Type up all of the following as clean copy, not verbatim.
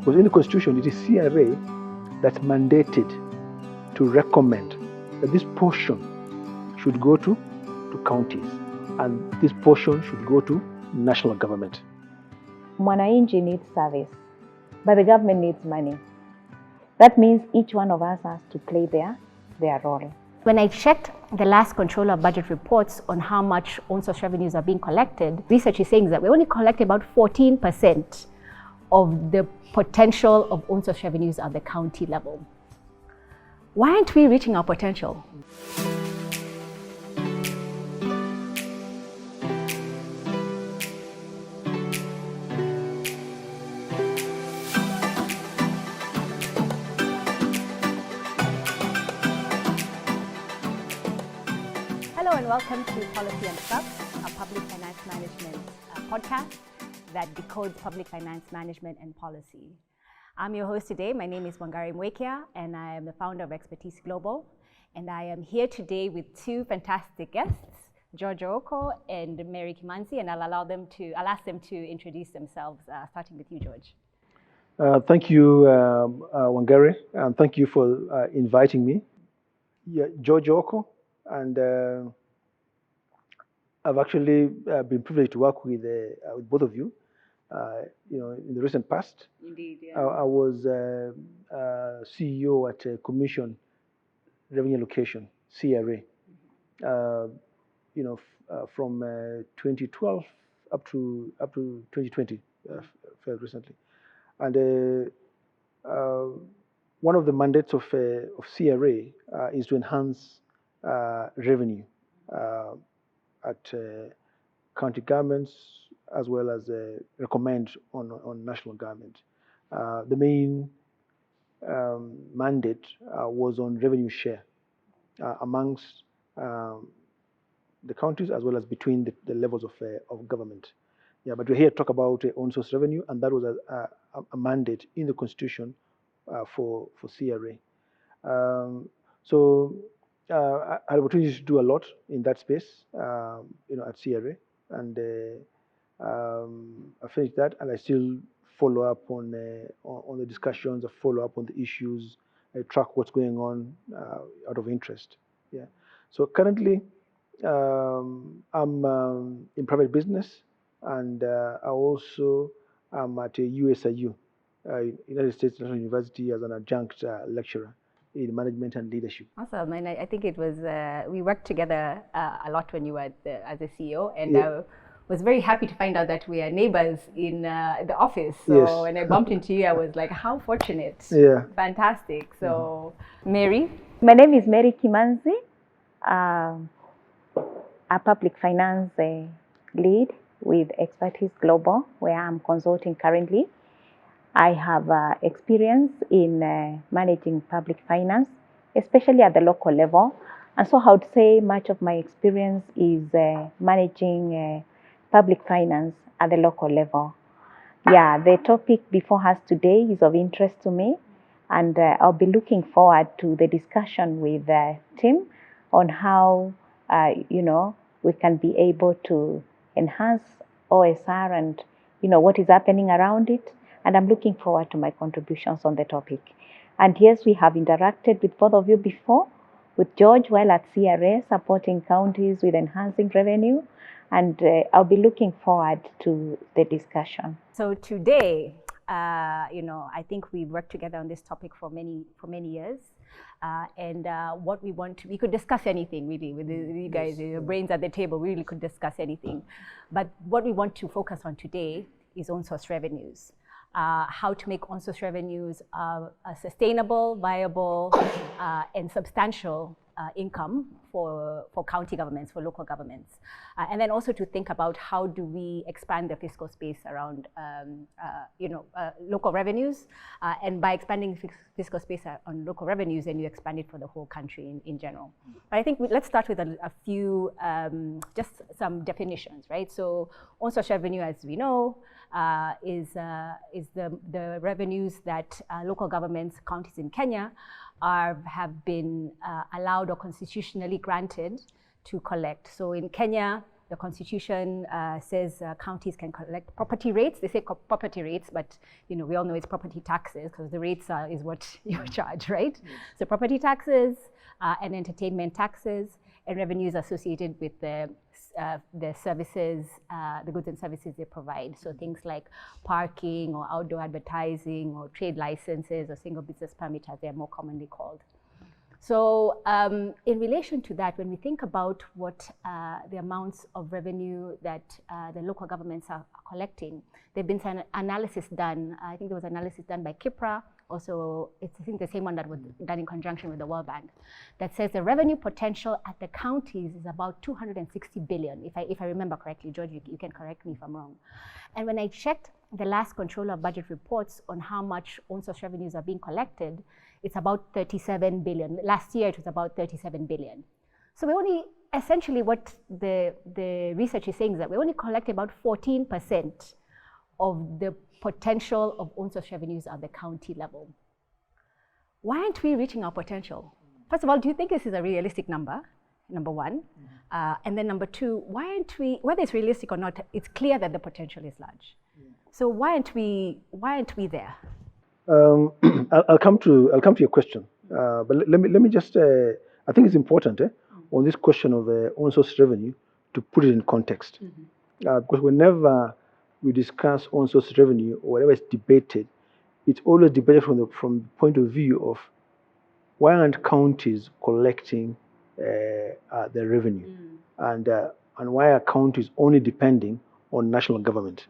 Because in the Constitution, it is CRA that's mandated to recommend that this portion should go to counties and this portion should go to national government. Mwananchi needs service, but the government needs money. That means each one of us has to play their role. When I checked the last Controller of Budget reports on how much own source revenues are being collected, research is saying that we only collect about 14% of the potential of own source revenues at the county level. Why aren't we reaching our potential? Hello and welcome to Policy Unstuck, a public finance management podcast that decodes public finance management and policy. I'm your host today. My name is Wangari Mwekia, and I am the founder of Expertise Global. And I am here today with two fantastic guests, George Ooko and Mary Kimanzi, and I'll ask them to introduce themselves, starting with you, George. Thank you, Wangari, and thank you for inviting me. Yeah, George Ooko, and I've actually been privileged to work with both of you. In the recent past. Indeed, yeah. I was CEO at Commission Revenue Allocation, CRA. From 2012 up to 2020, fairly recently. And one of the mandates of CRA is to enhance revenue at county governments, as well as recommend on national government. The main mandate was on revenue share amongst the counties, as well as between the levels of government. Yeah, but we're here to talk about own source revenue, and that was a mandate in the Constitution for CRA. I had opportunities to do a lot in that space, at CRA, and I finished that, and I still follow up on the discussions. I follow up on the issues. I track what's going on out of interest. Yeah. So currently, I'm in private business, and I also am at a USIU, United States National University, as an adjunct lecturer in management and leadership. Awesome, and I think it was we worked together a lot when you were as a CEO, and Yeah. I was very happy to find out that we are neighbors in the office. So Yes. when I bumped into you, I was like, how fortunate. Yeah. Fantastic. So Mary? My name is Mary Kimanzi, a public finance lead with Expertise Global, where I'm consulting currently. I have experience in managing public finance, especially at the local level. And so I would say much of my experience is managing public finance at the local level. Yeah, the topic before us today is of interest to me, and I'll be looking forward to the discussion with Tim on how, we can be able to enhance OSR and, what is happening around it. And I'm looking forward to my contributions on the topic. And yes, we have interacted with both of you before, with George while at CRA, supporting counties with enhancing revenue. And I'll be looking forward to the discussion. So today, I think we've worked together on this topic for many years. What we could discuss anything really with you guys, your brains at the table, we really could discuss anything. But what we want to focus on today is own source revenues. How to make own source revenues a sustainable, viable, and substantial income for county governments, for local governments. And then also to think about how do we expand the fiscal space around local revenues. And by expanding fiscal space on local revenues, then you expand it for the whole country in general. But I think let's start with a few, just some definitions, right? So own source revenue, as we know, is the revenues that local governments, counties in Kenya, have been allowed or constitutionally granted to collect. So in Kenya, The Constitution says counties can collect property rates. They say property rates, but we all know it's property taxes because the rates is what you charge, right? So property taxes and entertainment taxes and revenues associated with the services, the goods and services they provide. So things like parking or outdoor advertising or trade licenses or single business permit, as they're more commonly called. So in relation to that, when we think about what the amounts of revenue that the local governments are collecting, there've been some analysis done. I think there was analysis done by Kipra. Also, it's I think the same one that was done in conjunction with the World Bank, that says the revenue potential at the counties is about 260 billion. If I remember correctly, George, you can correct me if I'm wrong. And when I checked the last Controller of Budget reports on how much own source revenues are being collected, it's about 37 billion. Last year, it was about 37 billion. So we only, essentially what the research is saying is that we only collect about 14% of the potential of own source revenues at the county level. Why aren't we reaching our potential? First of all, do you think this is a realistic number? Number one. And then number two, why aren't we, whether it's realistic or not, it's clear that the potential is large. So why aren't we there? I'll come to your question, but let me just. I think it's important on this question of own source revenue to put it in context, because whenever we discuss own source revenue or whatever is debated, it's always debated from the point of view of why aren't counties collecting the revenue, and why are counties only depending on national government?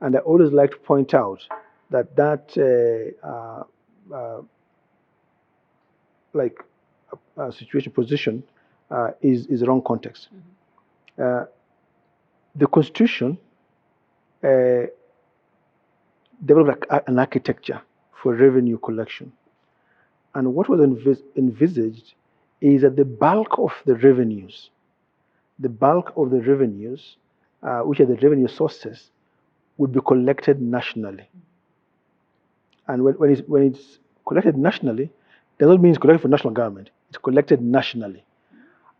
And I always like to point out that situation position is wrong context. The Constitution developed an architecture for revenue collection, and what was envisaged is that the bulk of the revenues, which are the revenue sources, would be collected nationally. And when it's collected nationally, does not mean it's collected for national government. It's collected nationally.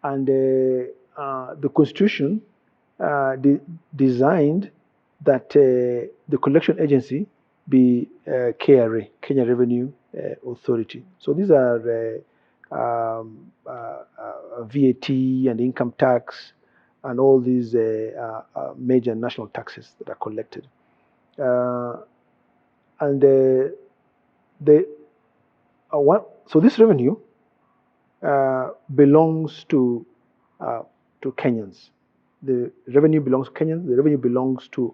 And the Constitution designed that the collection agency be KRA, Kenya Revenue Authority. So these are VAT and income tax and all these major national taxes that are collected. So this revenue belongs to Kenyans. The revenue belongs to Kenyans. The revenue belongs to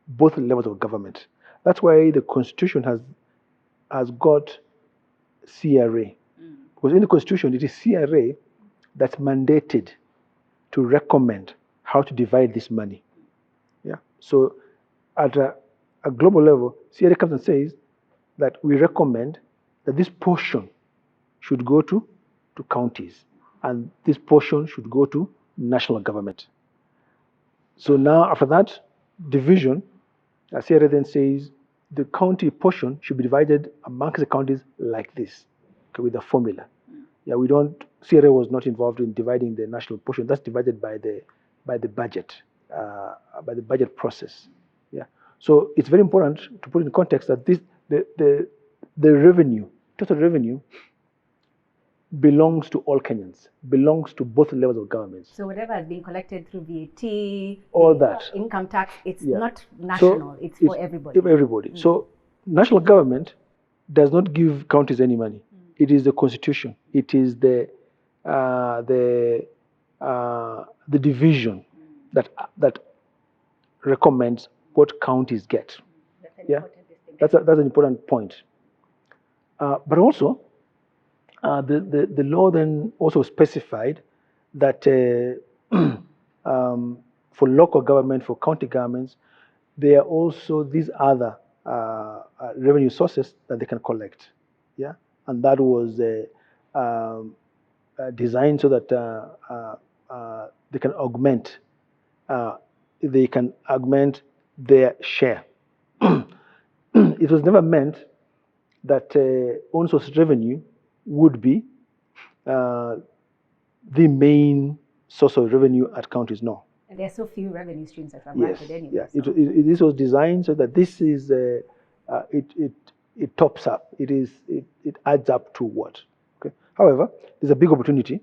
both levels of government. That's why the Constitution has got CRA. Because in the Constitution, it is CRA that's mandated to recommend how to divide this money. Yeah. So at a global level, CRA comes and says that we recommend that this portion should go to counties, and this portion should go to national government. So now, after that division, CRA then says the county portion should be divided amongst the counties like this, with a formula. Yeah, CRA was not involved in dividing the national portion. That's divided by the budget, by the budget process. Yeah. So it's very important to put in context that the revenue, total revenue, belongs to all Kenyans, belongs to both levels of governments. So whatever has been collected through VAT, all that income tax, it's not national. So it's for everybody. Everybody. So national government does not give counties any money. It is the Constitution. It is the division that recommends what counties get. That's an important point. But also, the law then also specified that for local government, for county governments, there are also these other revenue sources that they can collect. Yeah, and that was designed so that they can augment their share. It was never meant that own source revenue would be the main source of revenue at counties. No. And there are so few revenue streams that were Yes, granted anyway. yeah. So. This was designed so that this is it tops up. It adds up to what? Okay. However, there's a big opportunity.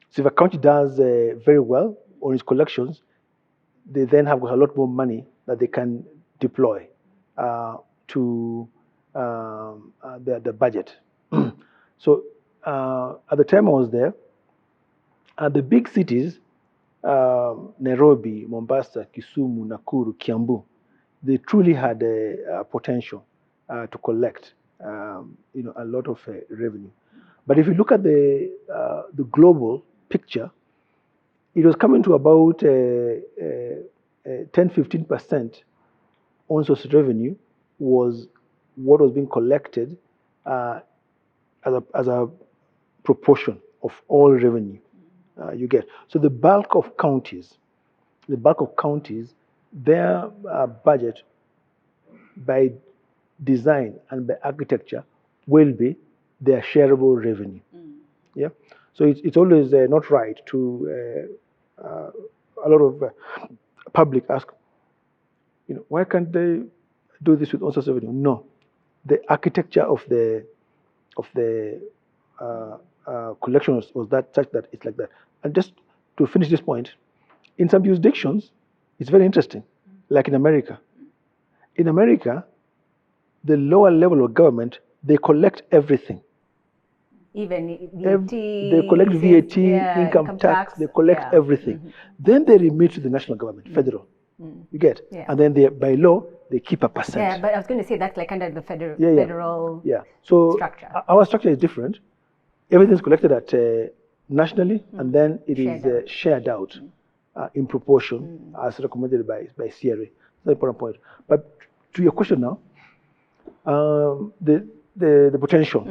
So if a county does very well on its collections, they then have got a lot more money that they can deploy to the budget. So at the time I was there, the big cities, Nairobi, Mombasa, Kisumu, Nakuru, Kiambu, they truly had a potential to collect, a lot of revenue. But if you look at the global picture, it was coming to about 10-15% on source revenue was what was being collected as a proportion of all revenue you get. So the bulk of counties, their budget by design and by architecture will be their shareable revenue. Yeah. So it's always not right to a lot of public ask, why can't they do this with on-source revenue? No, the architecture of the collection was that such that it's like that. And just to finish this point, in some jurisdictions, it's very interesting. Like in America, the lower level of government, they collect everything. Even VAT, they collect VAT, income tax, they collect everything. Then they remit to the national government, federal. You get? And then by law, they keep a percent. Yeah, but I was going to say that's like under the federal So structure. Our structure is different. Everything's collected at nationally, and then it is shared out in proportion as recommended by CRA. That's an important point. But to your question now, the potential.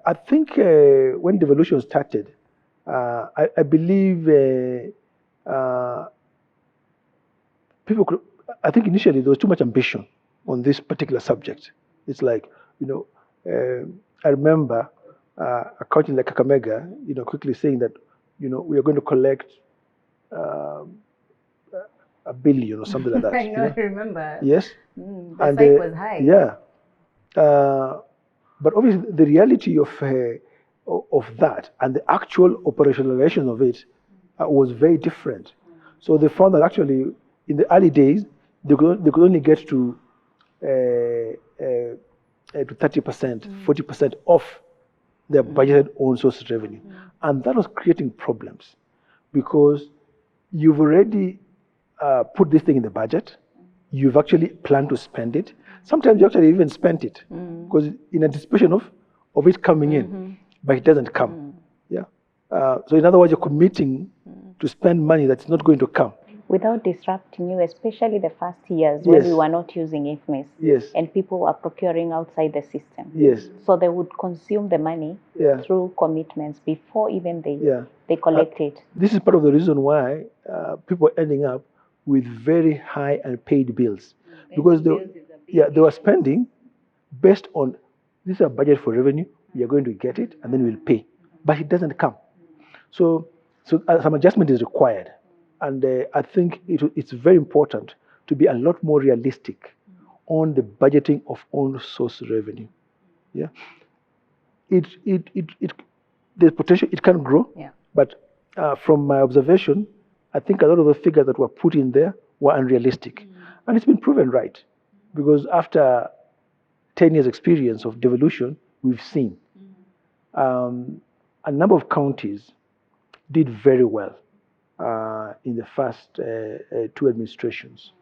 I think when devolution started, I believe people could. I think initially there was too much ambition on this particular subject. It's like, I remember a county like Kakamega, quickly saying that, we are going to collect $1 billion or something like that. I remember. Yes. The spike was high. Yeah. But obviously, the reality of that and the actual operationalization of it was very different. So they found that actually, in the early days, they could only get to 30%, 40% of their budgeted own source revenue, and that was creating problems because you've already put this thing in the budget. You've actually planned to spend it. Sometimes you actually even spent it because in anticipation of it coming in, but it doesn't come. Yeah. So in other words, you're committing to spend money that's not going to come. Without disrupting you, especially the first years when we were not using IFMIS. Yes. And people were procuring outside the system. Yes. So they would consume the money through commitments before even they collect it. This is part of the reason why people are ending up with very high unpaid bills. Because they were spending based on, this is a budget for revenue, we are going to get it and then we'll pay. But it doesn't come. So some adjustment is required. And I think it's very important to be a lot more realistic on the budgeting of own source revenue. Yeah. The potential, it can grow. Yeah. But from my observation, I think a lot of the figures that were put in there were unrealistic. And it's been proven right. Because after 10 years experience of devolution, we've seen a number of counties did very well in the first two administrations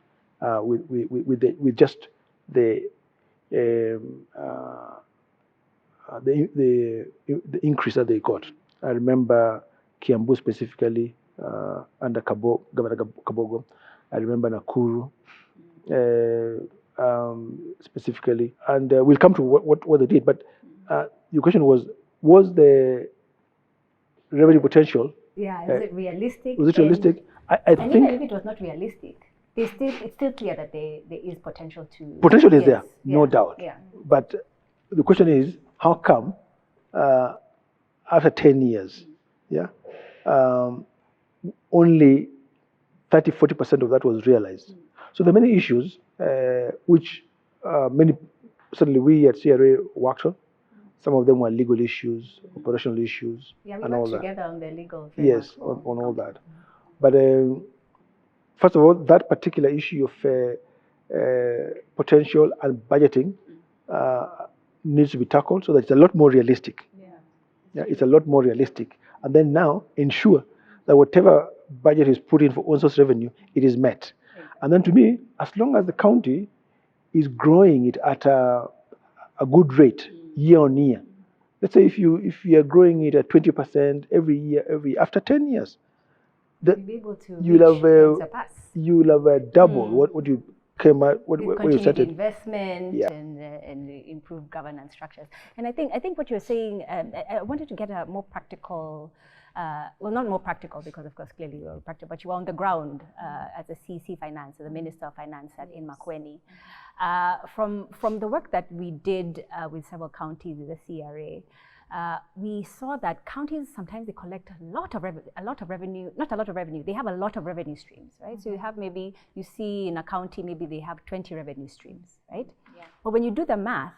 with just the increase that they got. I remember Kiambu specifically under Governor Kabogo. I remember Nakuru specifically, and we'll come to what they did. But your question was the revenue potential? Yeah, is it realistic? Was it realistic? I think even if it was not realistic, it's still clear that there is potential to. Potential is there, no doubt. Yeah. But the question is, how come after 10 years, only 30-40% of that was realized. So there are many issues which certainly we at CRA worked on. Some of them were legal issues, operational issues, Yeah, we and all worked that. together on the legal framework. Yes, on all that. But first of all, that particular issue of potential and budgeting needs to be tackled so that it's a lot more realistic. Yeah, it's a lot more realistic. And then now ensure that whatever budget is put in for own source revenue, it is met. And then to me, as long as the county is growing it at a good rate year on year, let's say if you are growing it at 20% every year, after 10 years, you'll be able to you'll reach and surpass. You'll have double what you came out what you Continued started. investment Yeah. and improved governance structures. And I think what you're saying, I wanted to get a more practical, well, not more practical because of course clearly you're practical, but you were on the ground as a CC Finance, as a Minister of Finance in Makueni. From the work that we did with several counties with the CRA, we saw that counties sometimes they collect a lot of revenue, not a lot of revenue, they have a lot of revenue streams, right? So you have maybe, you see in a county, maybe they have 20 revenue streams, right? Yeah. But when you do the math,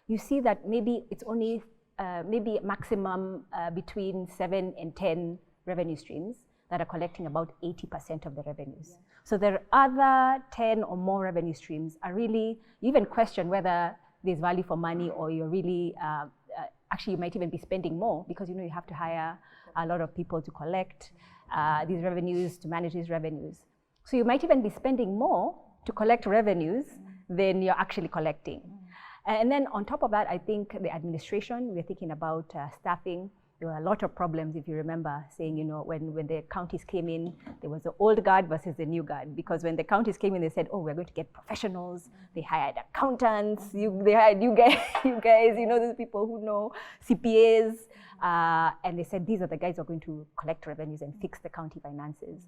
you see that maybe it's only maybe maximum between 7 and 10 revenue streams that are collecting about 80% of the revenues. Yeah. So there are other 10 or more revenue streams are really, you even question whether there's value for money or you're really, actually you might even be spending more because you have to hire a lot of people to collect these revenues, to manage these revenues. So you might even be spending more to collect revenues than you're actually collecting. And then on top of that, I think the administration, we're thinking about staffing. There were a lot of problems, if you remember, saying, when the counties came in, there was the old guard versus the new guard. Because when the counties came in, they said, oh, we're going to get professionals. They hired accountants. They hired you guys, those people who know CPAs. And they said, these are the guys who are going to collect revenues and fix the county finances.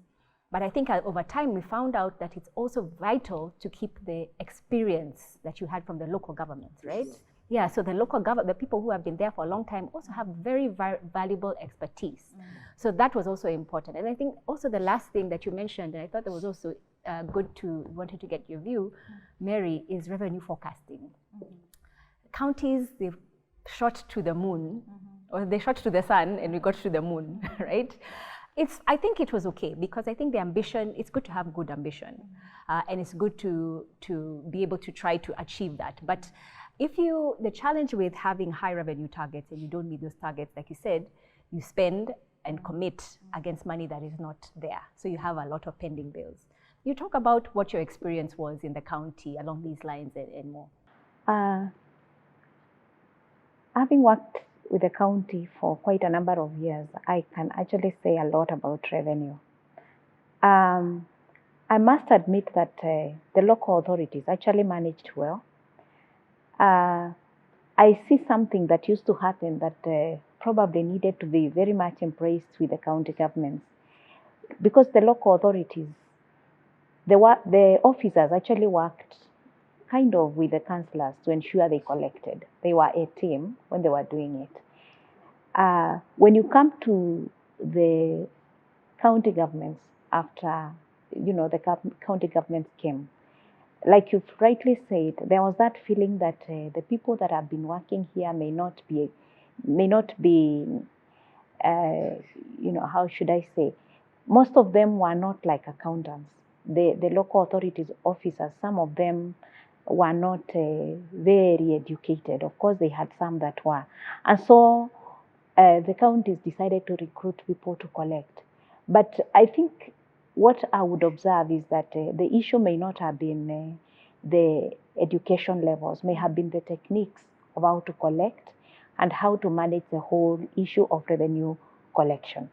But I think over time, we found out that it's also vital to keep the experience that you had from the local governments, right? Yeah, so the local government, the people who have been there for a long time also have very valuable expertise. So that was also important. And I think also the last thing that you mentioned, and I thought that was also wanted to get your view, Mary, is revenue forecasting. Counties, they've shot to the moon, or they shot to the sun and we got to the moon, right? I think it was okay because I think the ambition, it's good to have good ambition and it's good to be able to try to achieve that. But the challenge with having high revenue targets and you don't meet those targets, like you said, you spend and commit against money that is not there. So you have a lot of pending bills. You talk about what your experience was in the county along these lines and more. Having worked with the county for quite a number of years, I can actually say a lot about revenue. I must admit that the local authorities actually managed well. I see something that used to happen that probably needed to be very much embraced with the county governments. Because the local authorities, the officers actually worked kind of with the councillors to ensure they collected. They were a team when they were doing it. When you come to the county governments after, the county governments came, like you've rightly said, there was that feeling that the people that have been working here may not be, how should I say? Most of them were not like accountants. The local authorities officers, some of them were not very educated. Of course, they had some that were. And so the counties decided to recruit people to collect. But I think what I would observe is that the issue may not have been the education levels, may have been the techniques of how to collect and how to manage the whole issue of revenue collection.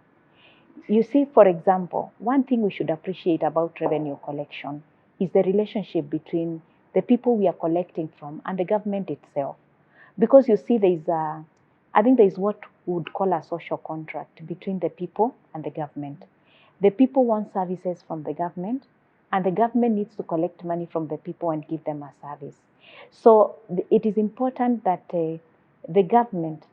You see, for example, one thing we should appreciate about revenue collection is the relationship between the people we are collecting from and the government itself. Because you see, I think there is what we would call a social contract between the people and the government. The people want services from the government, and the government needs to collect money from the people and give them a service. So it is important that the government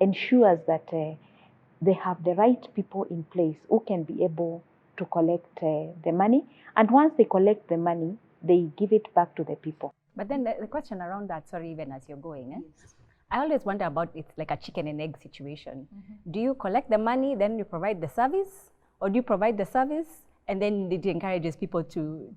ensures that they have the right people in place who can be able to collect the money. And once they collect the money, they give it back to the people. But then the question around that, sorry, even as you're going, yes. I always wonder about it's like a chicken and egg situation. Do you collect the money, then you provide the service, or do you provide the service and then it encourages people to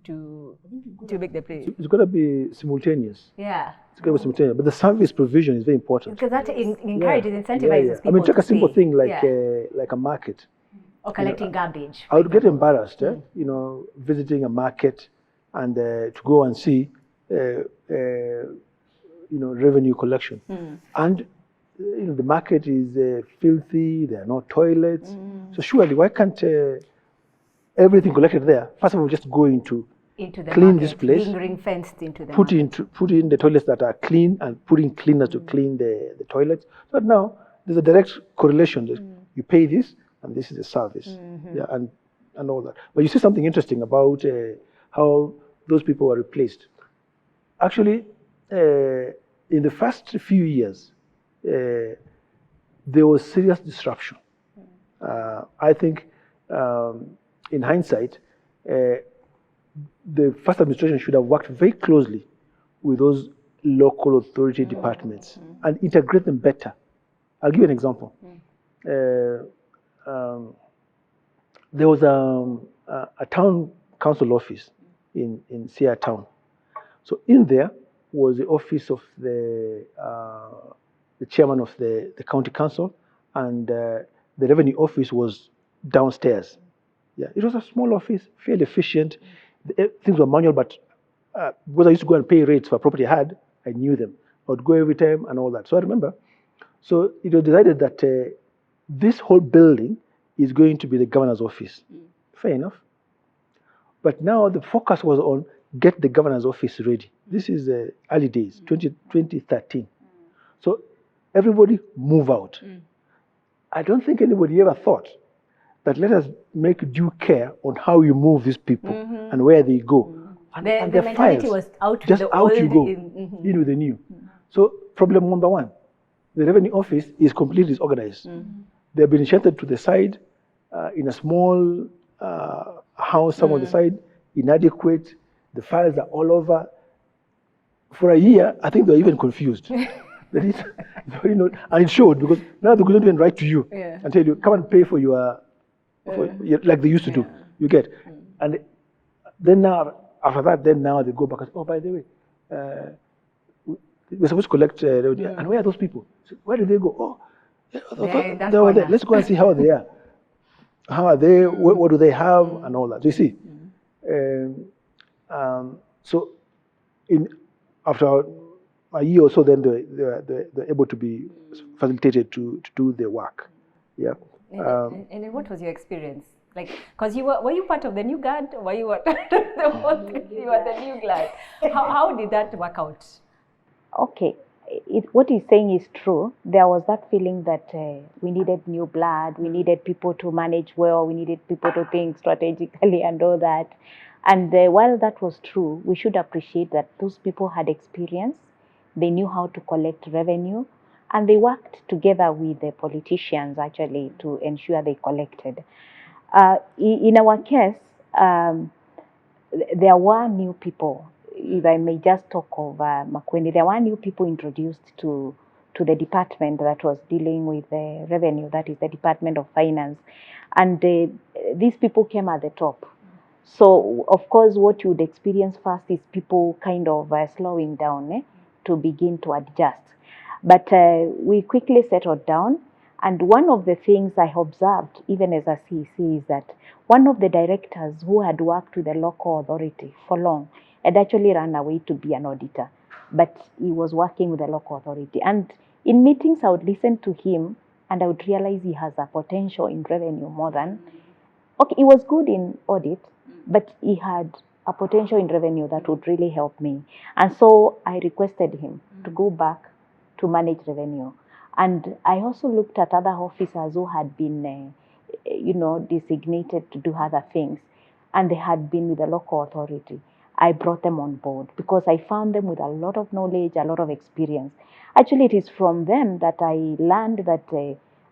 make the play? It's got to be simultaneous. Yeah. It's got to be simultaneous. But the service provision is very important. Because that encourages, incentivizes people. I mean, take a simple pay. thing like a market. Or collecting garbage. I would get embarrassed, visiting a market and to go and see, revenue collection. And the market is filthy. There are no toilets. So surely, why can't everything collected there? First of all, just go into the clean market, this place, being ring-fenced into the put in the toilets that are clean and putting cleaners to clean the toilets. But now there's a direct correlation. You pay this, and this is a service, and all that. But you see something interesting about how those people were replaced. Actually, in the first few years, there was serious disruption. I think, in hindsight, the first administration should have worked very closely with those local authority departments and integrate them better. I'll give you an example. There was a town council office in Sia town. So in there was the office of the chairman of the county council, and the revenue office was downstairs. Yeah, it was a small office, fairly efficient. Things were manual, but because I used to go and pay rates for a property I had, I knew them. I would go every time and all that. So I remember. So it was decided that this whole building is going to be the governor's office. Fair enough. But now the focus was on get the governor's office ready. This is early days, 2013. So everybody move out. I don't think anybody ever thought that let us make due care on how you move these people and where they go. And the mentality was out with the old. You go, in with the new. So problem number one, the revenue office is completely disorganized. They've been shunted to the side in a small house, some on the side, inadequate. The files are all over. For a year, I think they were even confused. That is, and it showed because now they couldn't even write to you and tell you, come and pay for your like they used to do. You get, and then now after that, then now they go back and say, oh, by the way, we're supposed to collect revenue. And where are those people? So where did they go? Oh, they were there. Let's go and see how they are. How are they? What do they have? And all that. So you see. So after a year or so, then they're able to be facilitated to do their work. Yeah. And what was your experience? Like, because were you part of the new guard? Or were you were the new guard? How did that work out? Okay, what he's saying is true. There was that feeling that we needed new blood, we needed people to manage well, we needed people to think strategically and all that. And while that was true, we should appreciate that those people had experience, they knew how to collect revenue, and they worked together with the politicians actually to ensure they collected. In our case, there were new people. If I may just talk of Makueni, there were new people introduced to the department that was dealing with the revenue, that is the Department of Finance. And these people came at the top. So, of course, what you would experience first is people kind of slowing down to begin to adjust. But we quickly settled down. And one of the things I observed, even as a CEC, is that one of the directors who had worked with the local authority for long had actually run away to be an auditor. But he was working with the local authority. And in meetings, I would listen to him and I would realize he has a potential in revenue more than... Okay, he was good in audit, but he had a potential in revenue that would really help me. And so I requested him to go back to manage revenue. And I also looked at other officers who had been, designated to do other things, and they had been with the local authority. I brought them on board because I found them with a lot of knowledge, a lot of experience. Actually, it is from them that I learned that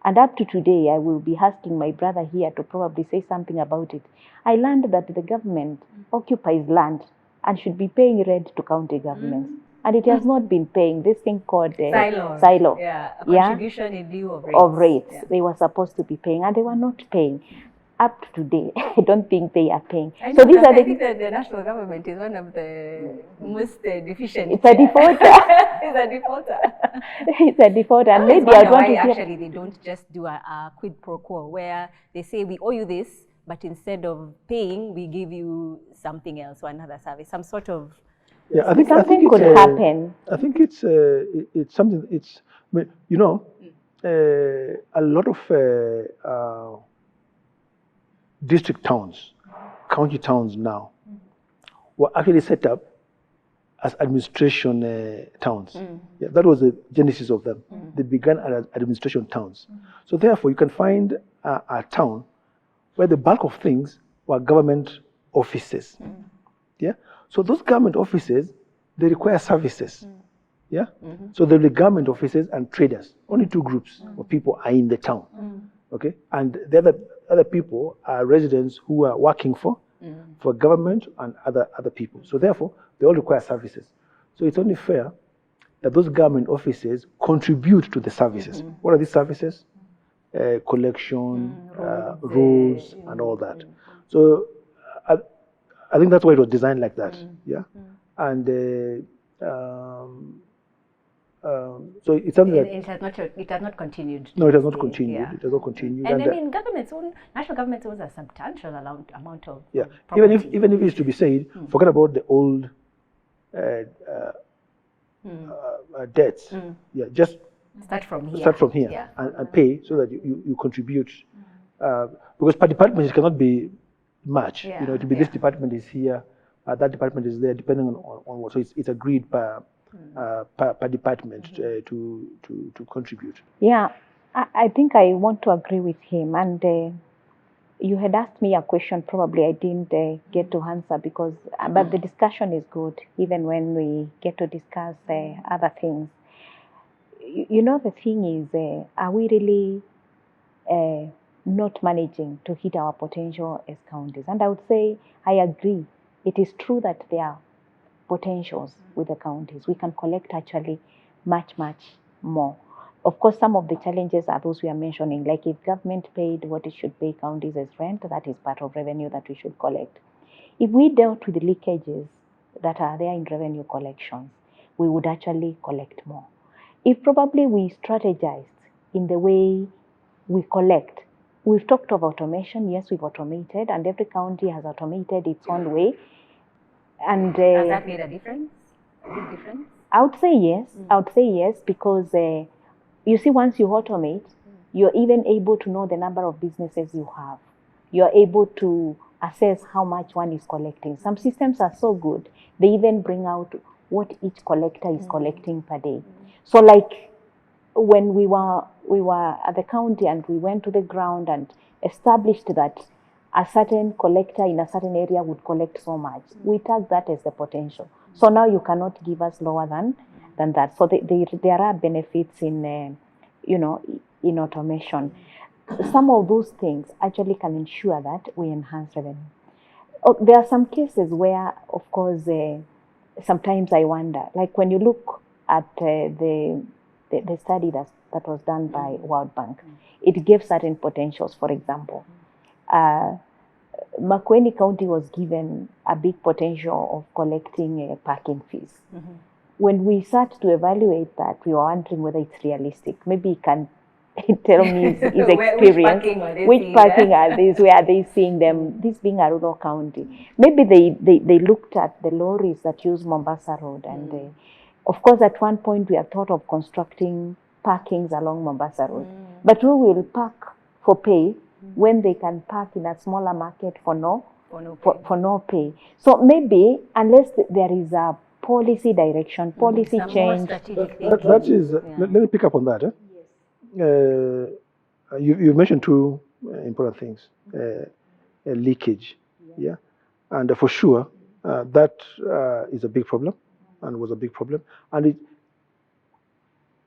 And up to today, I will be asking my brother here to probably say something about it. I learned that the government occupies land and should be paying rent to county governments. And it has not been paying this thing called silo. Yeah, a contribution in lieu of rates. Yeah. They were supposed to be paying, and they were not paying. Up to today, I don't think they are paying. I think the national government is one of the most deficient. It's a defaulter. It's a defaulter. It's a defaulter. And maybe I want to actually they don't just do a quid pro quo where they say we owe you this, but instead of paying, we give you something else or another service, some sort of. Yeah, I think something could happen. I think it's something. It's a lot of district towns, county towns now, were actually set up as administration towns. Yeah, that was the genesis of them. They began as administration towns. So therefore, you can find a town where the bulk of things were government offices. Yeah. So those government offices, they require services. Yeah. So there'll be government offices and traders. Only two groups of people are in the town. Okay. And the other people are residents who are working for government and other people. So therefore, they all require services. So it's only fair that those government offices contribute to the services. What are these services? Collection, roads, and all that. So I think that's why it was designed like that. Yeah, and so it's something that it has not continued. No, it has not continued. Yeah. It has not continued. And I mean, national government owns a substantial amount of property. even if it's to be said, forget about the old debts. Yeah, just start from here. And pay so that you contribute. Because per department it cannot be much. You know, it will be this department is here, that department is there, depending on what. So it's agreed per department to contribute. Yeah, I think I want to agree with him. And you had asked me a question, probably I didn't get to answer because, but the discussion is good, even when we get to discuss other things. You know, the thing is, are we really not managing to hit our potential as counties? And I would say, I agree. It is true that there are potentials with the counties. We can collect actually much more. Of course, some of the challenges are those we are mentioning, like if government paid what it should pay counties as rent, that is part of revenue that we should collect. If we dealt with the leakages that are there in revenue collections, we would actually collect more. If probably we strategized in the way we collect, we've talked of automation. Yes, we've automated, and every county has automated its own way. And has that made a difference? A big difference? I would say yes. I would say yes because you see, once you automate, you're even able to know the number of businesses you have. You're able to assess how much one is collecting. Some systems are so good, they even bring out what each collector is collecting per day. So like when we were at the county and we went to the ground and established that a certain collector in a certain area would collect so much, we tag that as the potential. So now you cannot give us lower than that. So there are benefits in, in automation. Some of those things actually can ensure that we enhance revenue. There are some cases where, of course, sometimes I wonder, like when you look at the study that was done by World Bank, it gave certain potentials. For example, Makueni County was given a big potential of collecting parking fees. When we start to evaluate that, we were wondering whether it's realistic. Maybe you can tell me his experience. Which parking are these? Where are they seeing them? This being a rural county. Maybe they looked at the lorries that use Mombasa Road. And of course, at one point, we have thought of constructing parkings along Mombasa Road. But who will park for pay when they can park in a smaller market for no pay? So maybe, unless there is a policy direction, policy change. That is, let me pick up on that. You mentioned two important things, leakage, and for sure that is a big problem and was a big problem, and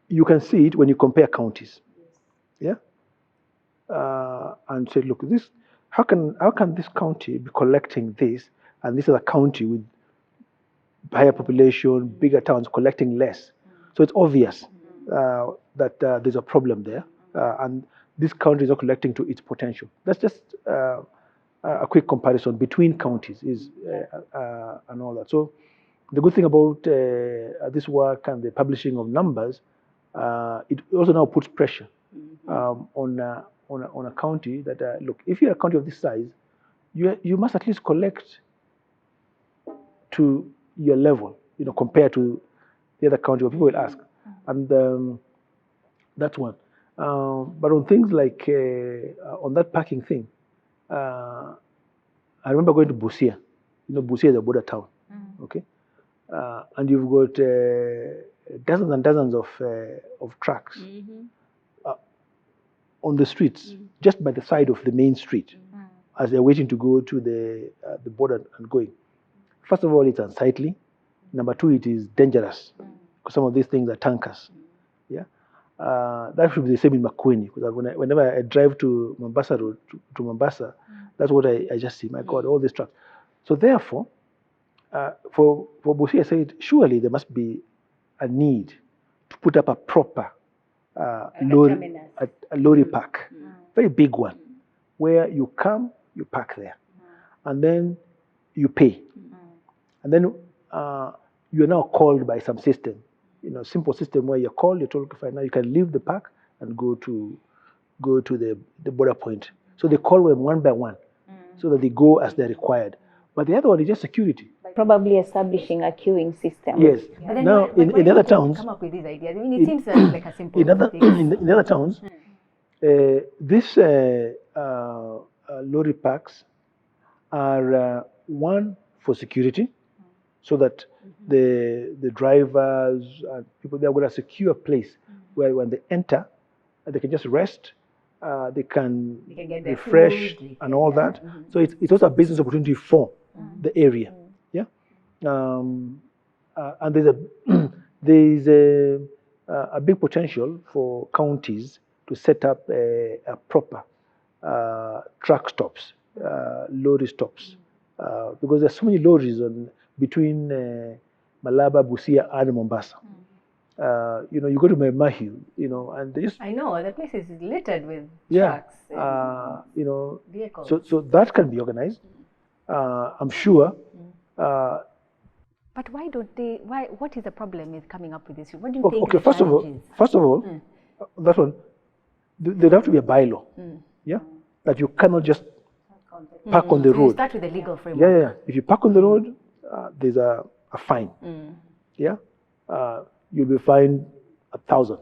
you can see it when you compare counties, and say, look, how can this county be collecting this, and this is a county with higher population, bigger towns collecting less. So it's obvious that there's a problem there, and this county is not collecting to its potential. That's just a quick comparison between counties and all that. So the good thing about this work and the publishing of numbers, it also now puts pressure on a county that look, if you're a county of this size, you must at least collect to your level, compared to the other county where people will ask, and that's one. But on things like on that parking thing, I remember going to Busia. Busia is a border town, okay, and you've got dozens and dozens of trucks on the streets, just by the side of the main street, as they're waiting to go to the border and going. First of all, it's unsightly. Number two, it is dangerous because some of these things are tankers. Yeah, that should be the same in Makueni, because whenever I drive to Mombasa Road to Mombasa, that's what I just see. My God, all these trucks. So therefore, for Busia, I said surely there must be a need to put up a proper lorry park, very big one, where you come, you park there, and then you pay. And then you are now called by some system, simple system where you're called, you're told, okay, fine, now you can leave the park and go to the border point. So they call them one by one, so that they go as they're required. But the other one is just security. Probably establishing a queuing system. Yes. But then Now in other towns, come up with these ideas. I mean, it seems like a simple in other towns, these lorry parks are one for security, so that the drivers and people there will have a secure place where when they enter, they can just rest, they can get their refresh food, and all that. So it's also a business opportunity for the area. Yeah, and there's a big potential for counties to set up a proper truck stops, lorry stops, because there's so many lorries between Malaba, Busia, and Mombasa. You go to Mahiu, and they just. I know, the place is littered with trucks. Vehicles. So that can be organized. I'm sure. But why don't they? What is the problem with coming up with this? What do you think? Okay, first of all, that one, there'd have to be a bylaw. Yeah, that you cannot just park on the So road. you start with the legal framework. Yeah. If you park on the road, there's a fine. Yeah, you'll be fined 1,000.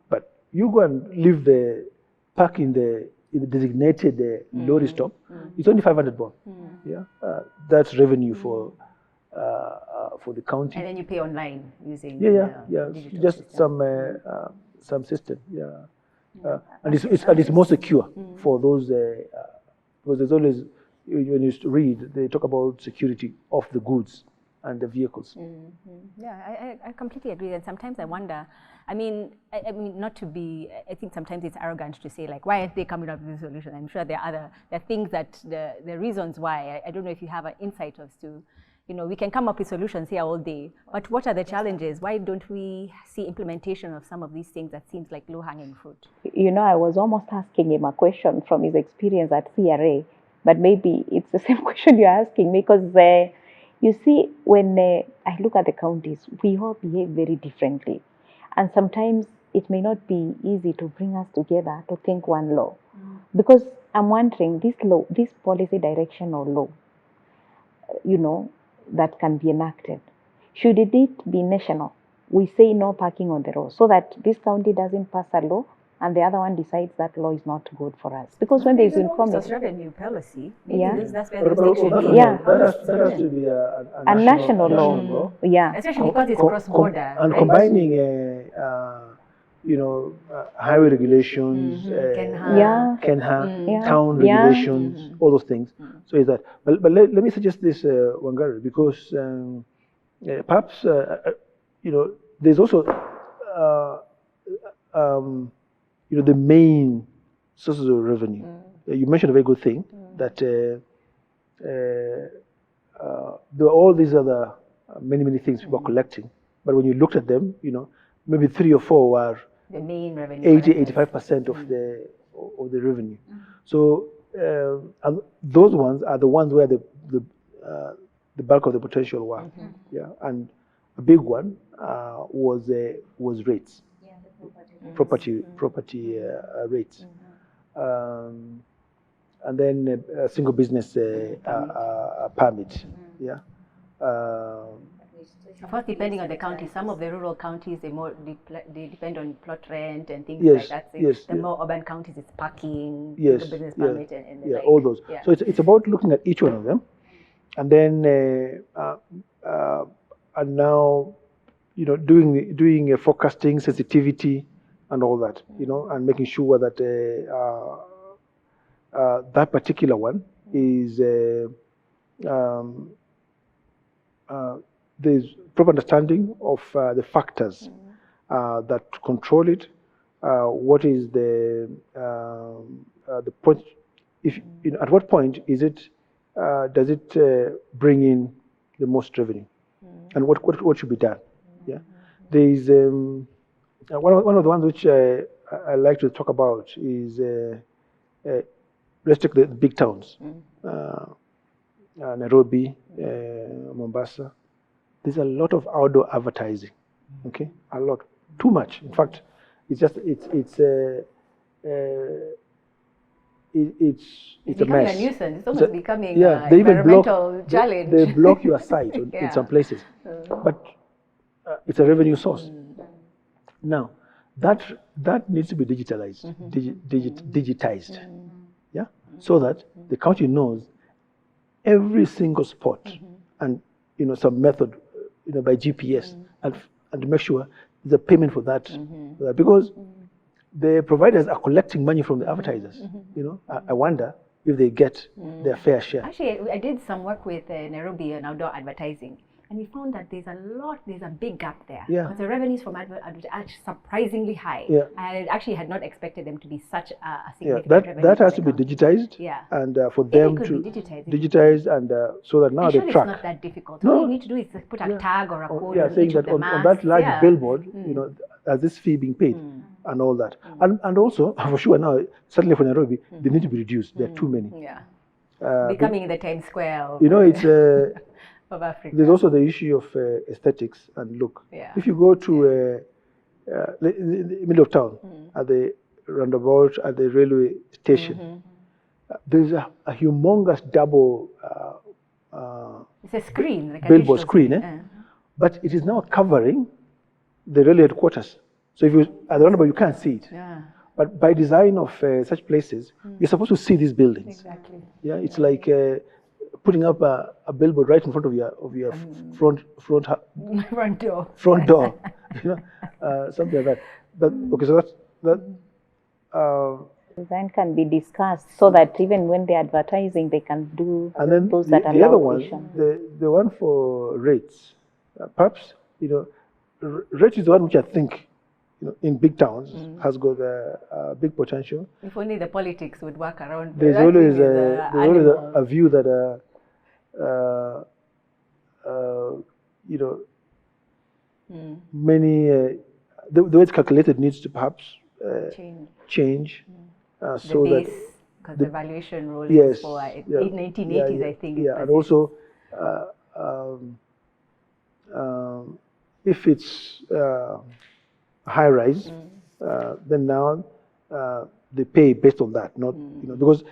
But you go and leave the park in the designated lorry stop, it's only 500 bob. Yeah, that's revenue for the county. And then you pay online using digital just system. some system. Yeah, and it's more secure for those because there's always, when you read, they talk about security of the goods and the vehicles. Yeah, I completely agree. And sometimes I wonder, I mean, not to be, I think sometimes it's arrogant to say, like, why aren't they coming up with a solution? I'm sure there are things that, the reasons why, I don't know if you have an insight as to, we can come up with solutions here all day, but what are the challenges? Why don't we see implementation of some of these things that seems like low-hanging fruit? I was almost asking him a question from his experience at CRA, but maybe it's the same question you're asking me, because you see, when I look at the counties, we all behave very differently. And sometimes it may not be easy to bring us together to think one law. Because I'm wondering, this policy direction or law, that can be enacted, should it be national? We say no parking on the road, so that this county doesn't pass a law and the other one decides that law is not good for us. Because when there's information, revenue policy, that's where the state should be. That has to be a national law. Yeah, especially because it's cross-border. And combining, highway regulations, Kenha, town regulations, all those things. So is that. But let me suggest this, Wangari, because perhaps there's also the main sources of revenue. You mentioned a very good thing that there are all these other many things people are collecting, but when you looked at them, maybe 3 or 4 were the main revenue 85% of the revenue. So and those ones are the ones where the bulk of the potential were. Yeah, and a big one was rates, property rates, and then a single business permit. Yeah. Of course, depending on the county, some of the rural counties they depend on plot rent and things Yes, like that. yes, the more urban counties, it's parking, yes, the business permit, and the like. all those. Yeah. So it's about looking at each one of them, and then and now doing a forecasting, sensitivity, and all that. And making sure that that particular one is there's proper understanding of the factors that control it. What is the point? If at what point is it? Does it bring in the most revenue? And what should be done? Yeah, there is one of the ones which I like to talk about is let's take the big towns, Nairobi, Mombasa. There's a lot of outdoor advertising. Okay, a lot, too much. In fact, it's just it's a becoming mess. a nuisance. It's almost becoming they even environmental challenge. They block your site in some places, but it's a revenue source. Now, that needs to be digitalized, digitized, yeah, so that the county knows every single spot and some method, by GPS, and make sure there's a payment for that, because the providers are collecting money from the advertisers. I wonder if they get their fair share. Actually, I did some work with Nairobi on outdoor advertising, and we found that there's a big gap there. Yeah. Because the revenues from advertising are surprisingly high. Yeah. I actually had not expected them to be such a significant revenue. That has to be digitized. Yeah. And for them to digitize, and so that now they track. It's not that difficult. All you need to do is put a tag or a code on saying each that of the on that large billboard, has this fee being paid, and all that. And also, for sure now, certainly for Nairobi, they need to be reduced. There are too many. Yeah. Becoming in the Times Square. It's of Africa. There's also the issue of aesthetics and look. Yeah. If you go to the middle of town, at the roundabout, at the railway station, there's a humongous double it's a screen, like a billboard screen, but it is now covering the railway headquarters. So if you at the roundabout, you can't see it. Yeah. But by design of such places, you're supposed to see these buildings. Exactly. Yeah, it's like putting up a billboard right in front of your front door. Something like that. But okay, so that. Design can be discussed so that even when they're advertising, they can do and then those that the allow other one, the one for rates, perhaps rate is the one which I think in big towns has got a big potential. If only the politics would work around. There's always a view that many the way it's calculated needs to perhaps change. So the base, because the valuation rule is for 1980s, I think. Yeah, and also if it's high rise, then now they pay based on that, not because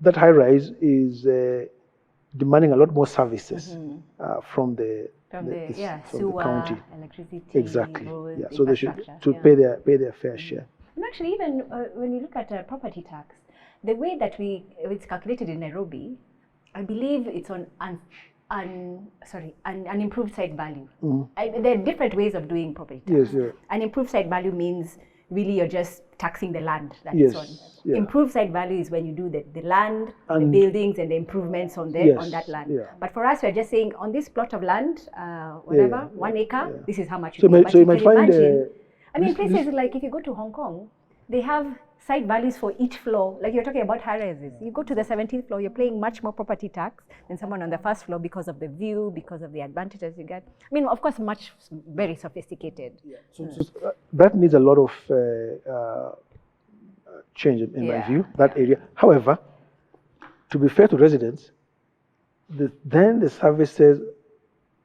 that high rise is demanding a lot more services from the sewer, county, electricity, exactly. roads, yeah, so they should pay their fair share. And actually, even when you look at property tax, the way that it's calculated in Nairobi, I believe it's on an improved site value. There are different ways of doing property tax. Yes, An improved site value means really you're just taxing the land that yes, it's on. yeah. Improved site value is when you do the land, the buildings, and the improvements on that land. Yeah. But for us, we're just saying on this plot of land, 1 acre, this is how much So you pay. you might find places like if you go to Hong Kong, they have site values for each floor. Like you're talking about high rises. You go to the 17th floor, you're paying much more property tax than someone on the first floor because of the view, because of the advantages you get. I mean, of course, very sophisticated. Yeah. So that needs a lot of change in my view, that area. However, to be fair to residents, then the services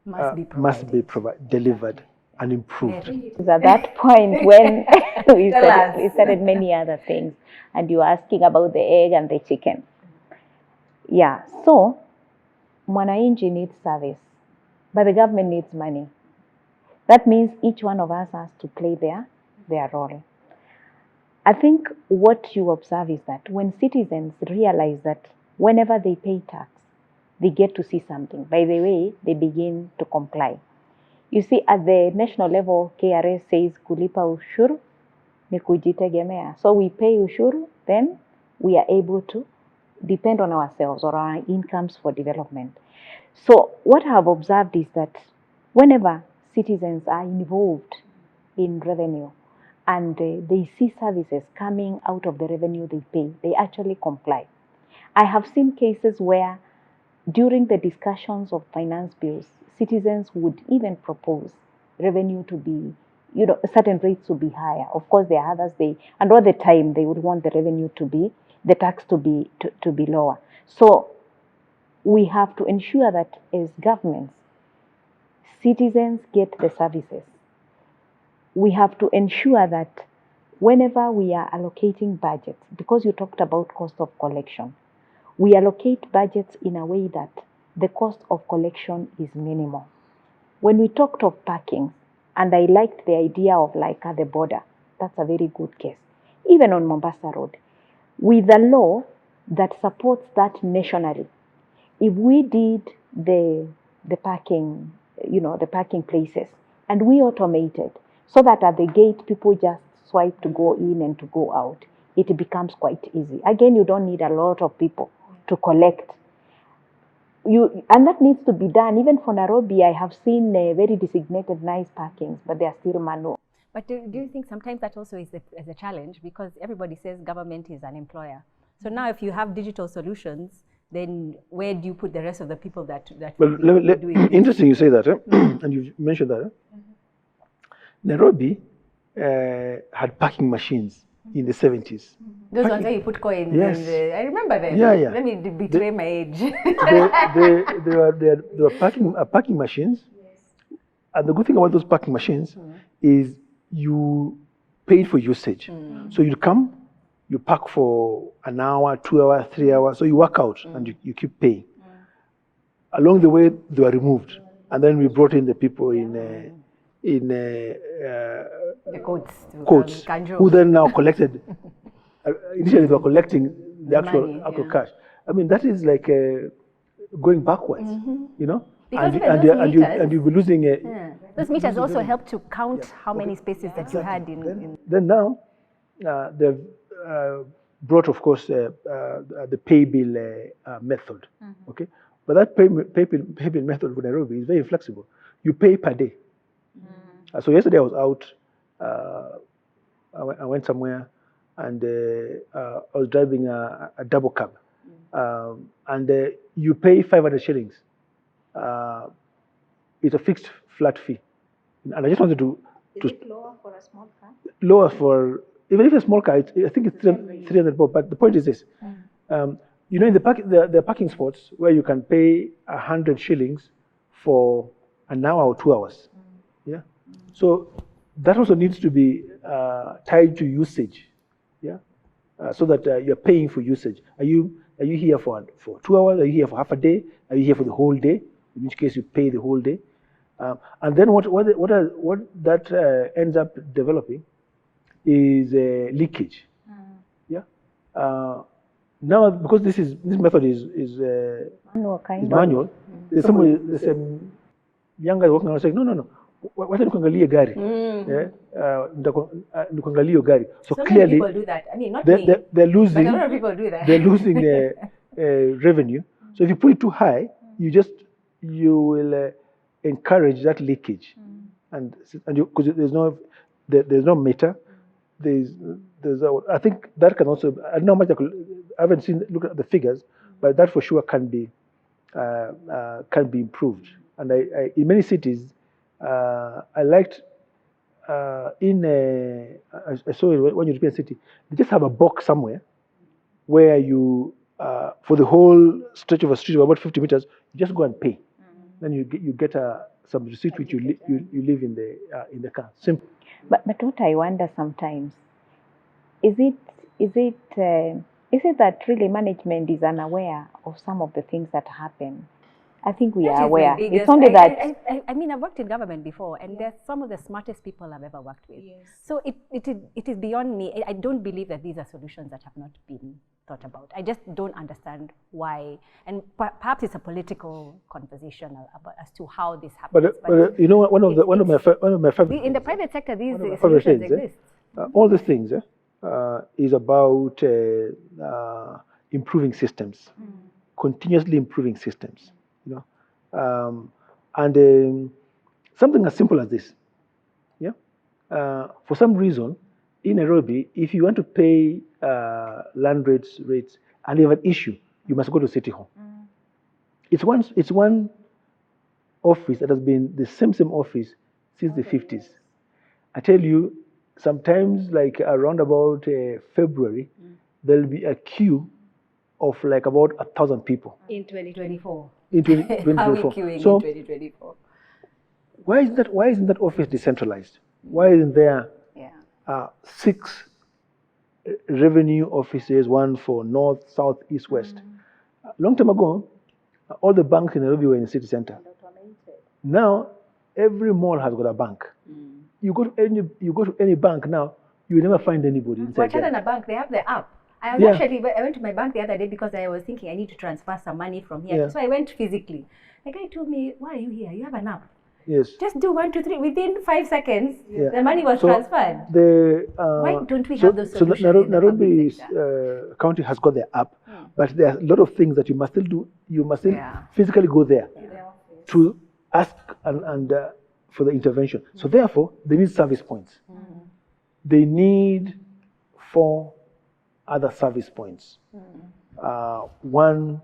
must be delivered and improved. At that point when we started many other things, and you were asking about the egg and the chicken. Yeah, so mwananchi needs service, but the government needs money. That means each one of us has to play their role. I think what you observe is that when citizens realize that whenever they pay tax, they get to see something. By the way, they begin to comply. You see, at the national level, KRA says kulipa ushuru ni kujitegemea. So we pay ushuru, then we are able to depend on ourselves or our incomes for development. So what I have observed is that whenever citizens are involved in revenue and they see services coming out of the revenue they pay, they actually comply. I have seen cases where during the discussions of finance bills, citizens would even propose revenue to be, certain rates to be higher. Of course, there are others, and all the time they would want the revenue to be, the tax to be lower. So we have to ensure that as governments, citizens get the services. We have to ensure that whenever we are allocating budgets, because you talked about cost of collection, we allocate budgets in a way that the cost of collection is minimal. When we talked of parking, and I liked the idea of like at the border, that's a very good case. Even on Mombasa Road, with a law that supports that nationally, if we did the parking, the parking places, and we automated so that at the gate people just swipe to go in and to go out, it becomes quite easy. Again, you don't need a lot of people to collect. And that needs to be done. Even for Nairobi, I have seen very designated nice parkings, but they are still manual. But do you think sometimes that also is a challenge, because everybody says government is an employer. So now if you have digital solutions, then where do you put the rest of the people that well, interesting you say that, and you mentioned that. Nairobi had parking machines in the 70s. Those ones where you put coins. Yes. I remember them. Yeah. Let me betray my age. They were parking machines. Yes. And the good thing about those parking machines is you paid for usage. So you come, you park for an hour, 2 hours, 3 hours. So you work out and you keep paying. Along the way, they were removed. And then we brought in the people the codes who then now collected. Initially, they were collecting the actual cash. I mean, that is like going backwards, Because and you'll be losing. Those meters also help to count how many spaces that you had in. Then now, they've brought, of course, the pay bill method. Okay, but that pay bill method for Nairobi is very flexible. You pay per day. So yesterday I was out. I went somewhere, and I was driving a double cab, and you pay 500 shillings. It's a fixed flat fee, and I just wanted to. Is it lower for a small car? Lower for even if it's a small car, I think it's 300 bob. But the point is this: in the parking spots where you can pay 100 shillings for an hour or 2 hours. Yeah. So that also needs to be tied to usage, so that you're paying for usage. Are you here for 2 hours? Are you here for half a day? Are you here for the whole day? In which case you pay the whole day. And then what that ends up developing is leakage. Yeah. Now because this method is manual. There's some young guy walking around saying no. Wacha nikuangalie gari. Nikuangalie gari. So clearly people do that. I mean, not me. They're losing. But a lot of people do that. They're losing revenue. So if you put it too high, you will encourage that leakage, and because there's no meter, I think that can also, I don't know how much I haven't looked at the figures, but that for sure can be improved. And in many cities, I liked I saw it one European city, they just have a box somewhere where you, for the whole stretch of a street of about 50 meters, you just go and pay. Then you get some receipt which you leave in the car. Simple. But what I wonder sometimes, is it that really management is unaware of some of the things that happen? I think we are aware. It's only that. I mean, I've worked in government before, and they're some of the smartest people I've ever worked with. Yes. So it is beyond me. I don't believe that these are solutions that have not been thought about. I just don't understand why, and perhaps it's a political conversation as to how this happens. But you know, one of my favorite. In the private sector, these solutions exist. All these things is about improving systems, continuously improving systems. You know, and something as simple as this. Yeah, for some reason, in Nairobi, if you want to pay land rates, and you have an issue, you must go to City Hall. It's one office that has been the same office since the 50s. I tell you, sometimes like around about February, there'll be a queue of like about 1,000 people. In 2024. In 2024. How are we queuing so, in 2024? Why isn't that office decentralized? Why isn't there 6 revenue offices, one for north, south, east, west? A long time ago, all the banks in Nairobi were in the city center. Now, every mall has got a bank. You go to any bank now, you will never find anybody inside there. Than a bank, they have the app. I went to my bank the other day because I was thinking I need to transfer some money from here. Yeah. So I went physically. The guy told me, "Why are you here? You have an app. Yes. Just do 1, 2, 3. Within 5 seconds, the money was transferred." Why don't we have those solutions? So Nairobi County has got their app, but there are a lot of things that you must still do. You must still physically go there to ask and for the intervention. So therefore, they need service points. They need 4 other service points. 1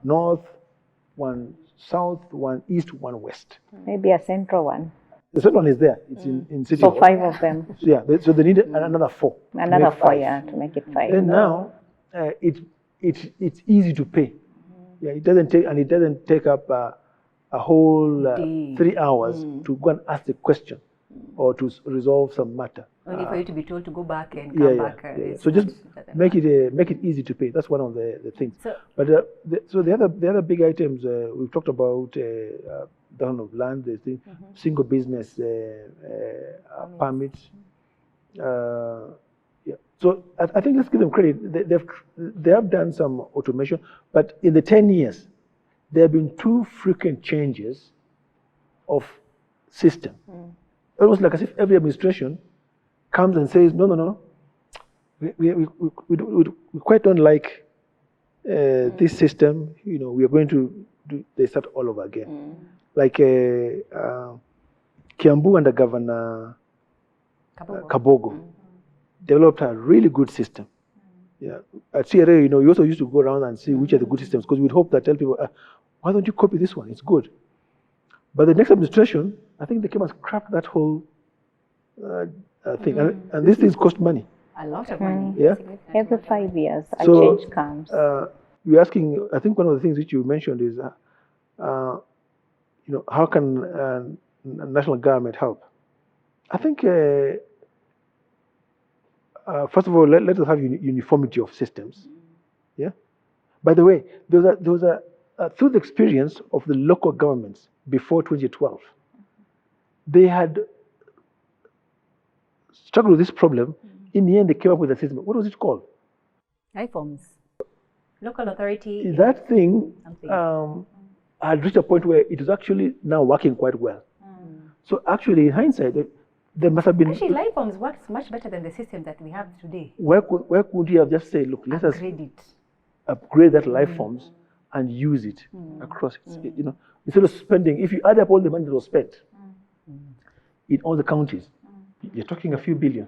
north, 1 south, 1 east, 1 west. Maybe a central one. The central one is there. It's in City Hall. So 5 of them. Yeah, so they need another 4. Another 4, to make it 5. And now it's easy to pay. Yeah, it doesn't take up a whole 3 hours to go and ask the question or to resolve some matter. Only for you to be told to go back and come back. So just make it easy to pay. That's one of the things. But the other big items we've talked about, down of land, the single business permits. So I think let's give them credit. They have done some automation, but in the 10 years, there have been 2 frequent changes of system. Almost like as if every administration comes and says, no, we quite don't like this system. You know, we are going to they start all over again. Like Kiambu under Governor Kabogo developed a really good system. Yeah, at CRA, you know, you also used to go around and see which are the good systems because we'd hope that tell people, why don't you copy this one? It's good. But the next administration, I think they came and scrapped that whole thing, and these things cost money. A lot of money. Yeah. Every 5 years, a change comes. You're asking. I think one of the things that you mentioned is, you know, how can national government help? I think first of all, let us have uniformity of systems. Yeah. By the way, there was a through the experience of the local governments before 2012, they had struggled with this problem. In the end, they came up with a system. What was it called? iForms. Local authority. That thing had reached a point where it is actually now working quite well. So actually, in hindsight, there must have been... Actually, iForms works much better than the system that we have today. Where could you have just said, look, let us upgrade that iForms and use it across, you know, instead of spending, if you add up all the money that was spent in all the counties, you're talking a few billion.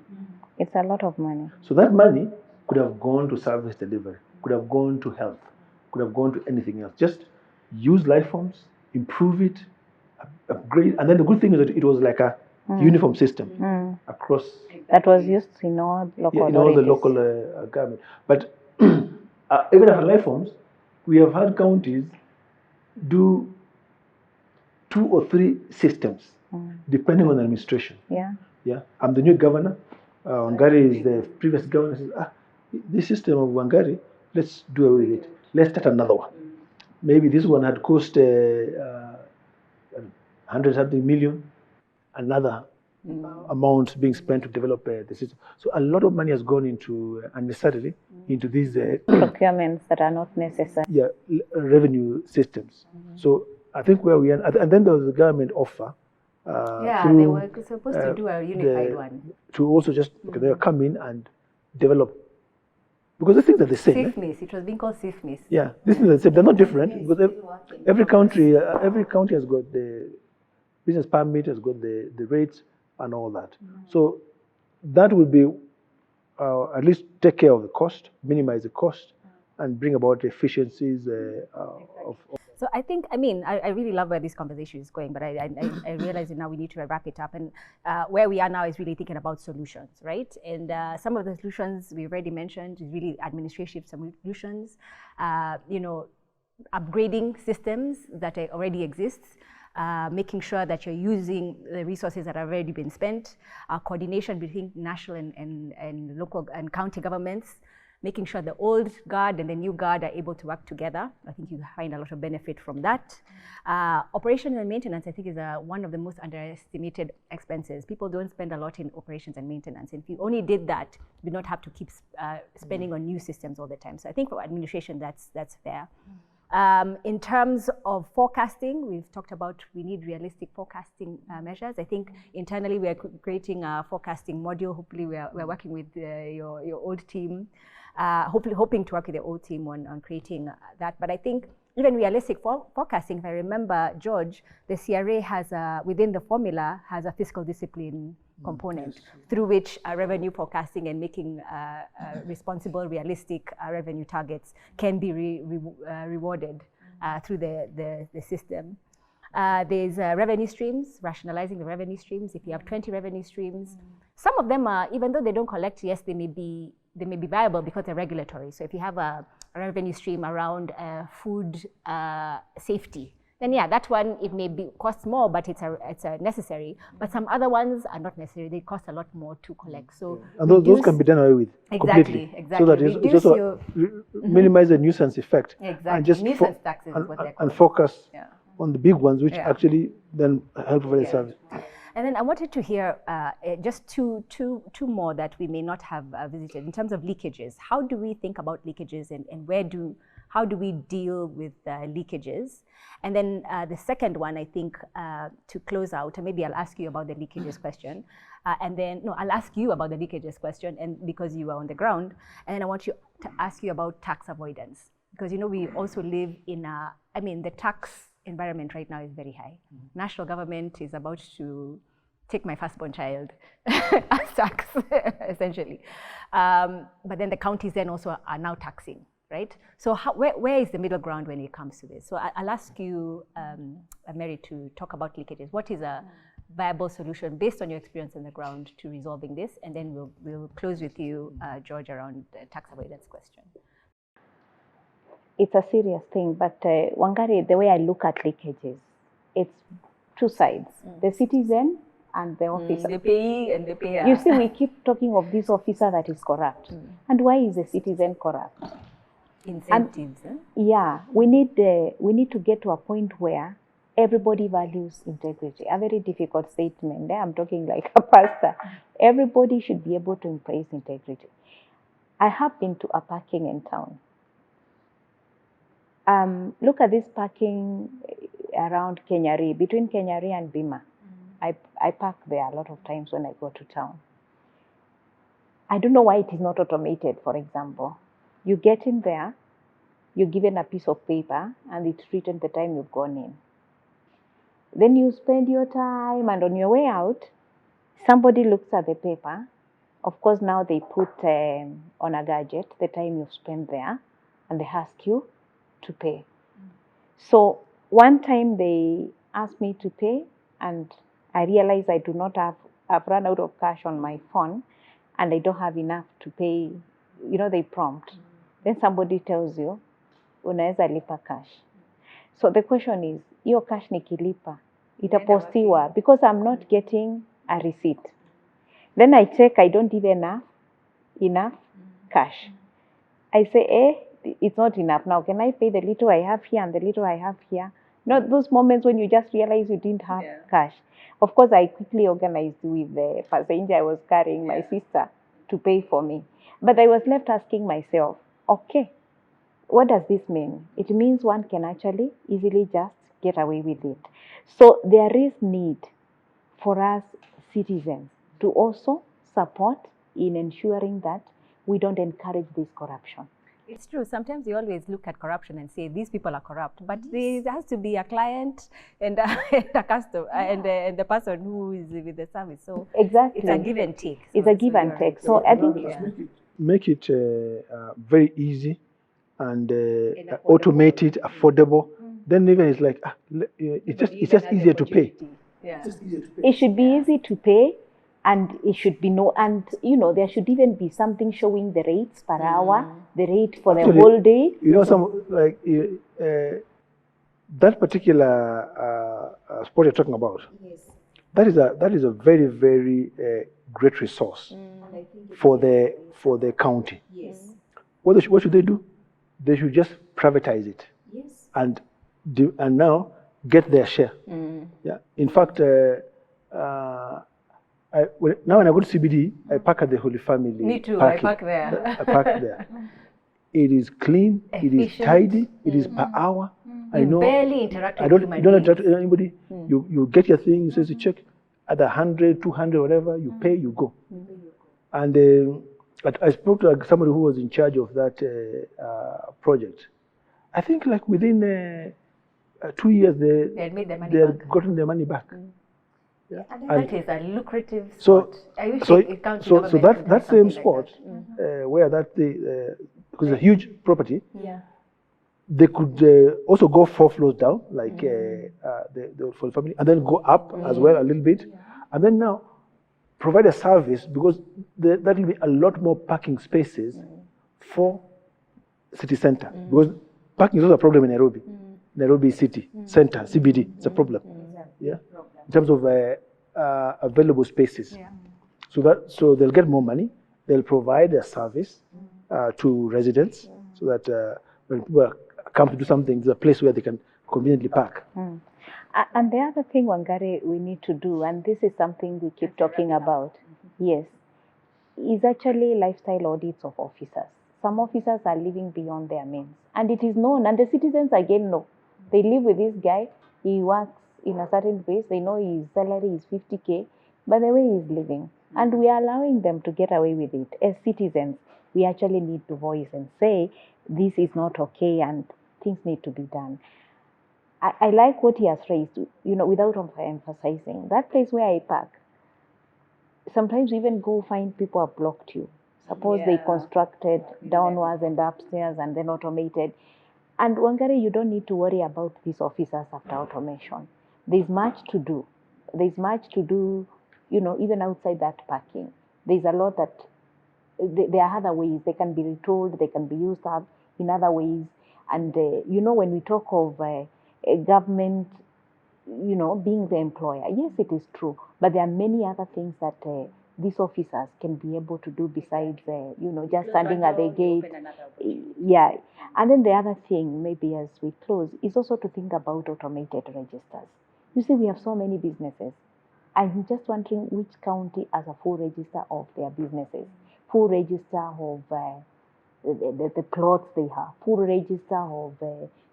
It's a lot of money. So that money could have gone to service delivery, could have gone to health, could have gone to anything else. Just use life forms, improve it, upgrade. And then the good thing is that it was like a uniform system across. That was used in all local in all the authorities. local government. But even after life forms, we have had counties do 2 or 3 systems, depending on the administration. Yeah. I'm the new governor. Wangari is the previous governor. Says, this system of Wangari, let's do away with it. Let's start another one. Maybe this one had cost 100-something million. Another amount being spent to develop the system. So a lot of money has gone into unnecessarily into these procurements that are not necessary. Revenue systems. So I think where we are, and then there was the government offer. They were supposed to do a unified one. To also just they'll come in and develop, because the things are the same. SIFMIS, it was being called SIFMIS. Yeah, these things are the same. They're not different because every county has got the business permit, has got the rates and all that. So that will be at least take care of the cost, minimize the cost, and bring about efficiencies So I think, I really love where this conversation is going, but I realize that now we need to wrap it up. And where we are now is really thinking about solutions, right? And some of the solutions we've already mentioned is really administrative solutions, upgrading systems that already exist, making sure that you're using the resources that have already been spent, coordination between national and local and county governments, making sure the old guard and the new guard are able to work together. I think you find a lot of benefit from that. Operations and maintenance, I think, is one of the most underestimated expenses. People don't spend a lot in operations and maintenance. And if you only did that, you would not have to keep spending on new systems all the time. So I think for administration, that's fair. In terms of forecasting, we've talked about we need realistic forecasting measures. I think internally we are creating a forecasting module. Hopefully we're working with your old team, hoping to work with the old team on creating that. But I think even realistic forecasting, if I remember, George, the CRA has within the formula has a fiscal discipline component through which revenue forecasting and making responsible, realistic revenue targets can be rewarded through the system. There's revenue streams, rationalizing the revenue streams. If you have 20 revenue streams, some of them are, even though they don't collect, yes, they may be viable because they're regulatory. So if you have a revenue stream around food safety, then yeah, that one, it may cost more, but it's a necessary. But some other ones are not necessary. They cost a lot more to collect. So and those can be done away with completely. Exactly. So that it's also minimize the nuisance effect. Exactly. And just nuisance taxes is what they're called. And focus on the big ones, which actually then help with the service. And then I wanted to hear just two more that we may not have visited in terms of leakages. How do we think about leakages, and how do we deal with leakages? And then the second one, I think, to close out, and maybe I'll ask you about the leakages question, I'll ask you about the leakages question, and because you are on the ground, and then I want to ask you about tax avoidance, because we also live in the tax environment right now is very high. National government is about to take my firstborn child as tax, essentially. But then the counties then also are now taxing, right? So where is the middle ground when it comes to this? So I'll ask you, Mary, to talk about leakages. What is a viable solution based on your experience on the ground to resolving this? And then we'll close with you, George, around the tax avoidance question. It's a serious thing, but Wangari, the way I look at leakages, it's two sides, the citizen and the officer. The payee and the payer. You see, we keep talking of this officer that is corrupt. And why is the citizen corrupt? Incentives. Yeah, we need to get to a point where everybody values integrity. A very difficult statement. I'm talking like a pastor. Everybody should be able to embrace integrity. I have been to a parking in town. Look at this parking around Kenyari, between Kenyari and Bima. I park there a lot of times when I go to town. I don't know why it is not automated, for example. You get in there, you're given a piece of paper, and it's written the time you've gone in. Then you spend your time, and on your way out, somebody looks at the paper Of course, now they put on a gadget the time you've spent there, and they ask you to pay. So one time they asked me to pay, and I realized I do not have, I've run out of cash on my phone, and I don't have enough to pay. You know, they prompt. Then somebody tells you, unaweza lipa cash. So the question is, hiyo cash nikilipa, itapostiwa, because I'm not getting a receipt. Then I check, I don't even have enough cash. I say, it's not enough. Now, can I pay the little I have here and the little I have here? Not those moments when you just realize you didn't have cash. Of course, I quickly organized with the passenger I was carrying, my sister, to pay for me. But I was left asking myself, okay, what does this mean? It means one can actually easily just get away with it. So there is need for us citizens to also support in ensuring that we don't encourage this corruption. It's true. Sometimes we always look at corruption and say these people are corrupt, but there has to be a client and a customer and the person who is with the service. So exactly, it's a give and take. It's a give and take. So I think make it very easy and automate it, affordable. Then even it's like it's just easier to pay. Yeah. It should be easy to pay, and it should be and there should even be something showing the rates per hour, the rate for the whole day. You know, some like that particular sport you're talking about. Yes. That is a very, very great resource for the county. Yes. What should they do? They should just privatize it. Yes. And now get their share. Yeah. In fact, now when I go to CBD, I park at the Holy Family. Me too. Parking. I park there. I park there. It is clean. Efficient. It is tidy. It is per hour. You barely interact with human beings. You don't interact with anybody. You get your thing. You say you check at 100, 200, whatever. You pay. You go. And I spoke to somebody who was in charge of that project. I think like within 2 years they had gotten their money back. Yeah. And that is a lucrative sport. So that same sport where because it's a huge property. Yeah. They could also go 4 floors down, like for the family, and then go up as well a little bit, and then now provide a service, because that will be a lot more parking spaces for city center, because parking is also a problem in Nairobi. Nairobi city center, CBD, it's a problem. Yeah, in terms of available spaces. Yeah. So they'll get more money. They'll provide a service to residents, so that when people come to do something, there's a place where they can conveniently park. And the other thing, Wangari, we need to do, and this is something we keep talking about, yes, is actually lifestyle audits of officers. Some officers are living beyond their means, and it is known, and the citizens again know. They live with this guy, he works in a certain place, they know his salary is 50K, but the way he's living, and we are allowing them to get away with it. As citizens, we actually need to voice and say, this is not okay and things need to be done. I like what he has raised, without emphasizing. That place where I park, sometimes even go find people have blocked you. Suppose they constructed downwards and upstairs and then automated. And Wangari, you don't need to worry about these officers after automation. There's much to do. There's much to do, even outside that parking. There's a lot that, there are other ways. They can be retooled, they can be used up in other ways. And, when we talk of a government, being the employer, yes, it is true. But there are many other things that these officers can be able to do besides, just standing at the gate. Yeah. And then the other thing, maybe as we close, is also to think about automated registers. You see, we have so many businesses. I'm just wondering which county has a full register of their businesses, full register of the plots they have, full register of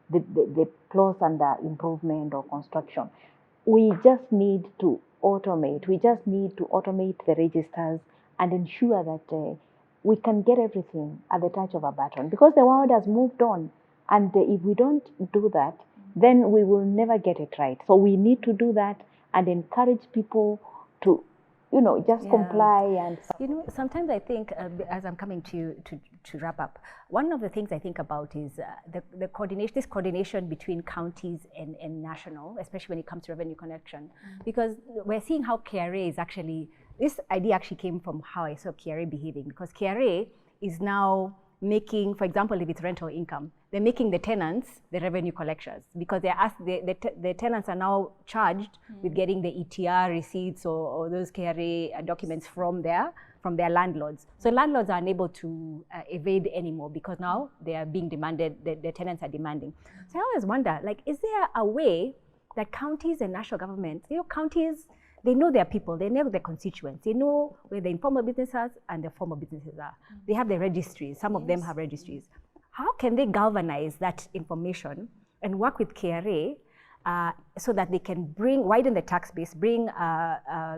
the plots under improvement or construction. We just need to automate. We just need to automate the registers and ensure that we can get everything at the touch of a button, because the world has moved on. And if we don't do that, then we will never get it right. So we need to do that and encourage people to just comply and. Sometimes I think, as I'm coming to wrap up, one of the things I think about is the coordination, this coordination between counties and national, especially when it comes to revenue collection, because we're seeing how KRA is actually, this idea actually came from how I saw KRA behaving, because KRA is now making, for example, if it's rental income, they're making the tenants the revenue collectors, because they're asked, the tenants are now charged with getting the ETR receipts or those KRA documents from their landlords. So landlords are unable to evade anymore, because now they are being demanded, the tenants are demanding. So I always wonder, like, is there a way that counties and national government, counties, they know their people, they know their constituents, they know where the informal businesses and the formal businesses are. They have their registries, some of them have registries. How can they galvanize that information and work with KRA so that they can widen the tax base, bring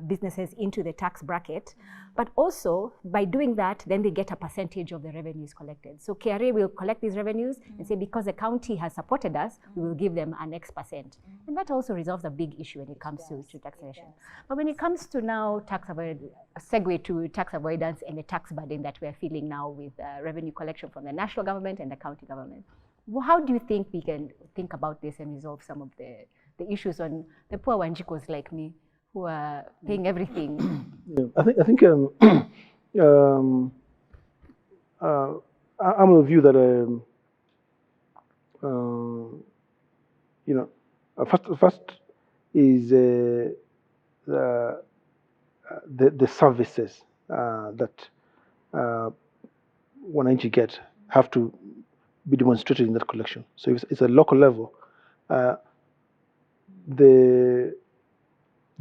businesses into the tax bracket, but also by doing that, then they get a percentage of the revenues collected. So KRA will collect these revenues and say, because the county has supported us, we will give them an X%. And that also resolves a big issue when it comes to taxation. But when it comes to now tax avoidance, a segue to tax avoidance and the tax burden that we're feeling now with revenue collection from the national government and the county government, how do you think we can think about this and resolve some of the issues on the poor Wanjikos like me who are paying everything? I think I'm of the view that first is the services that wananchi get have to be demonstrated in that collection. So if it's a local level, the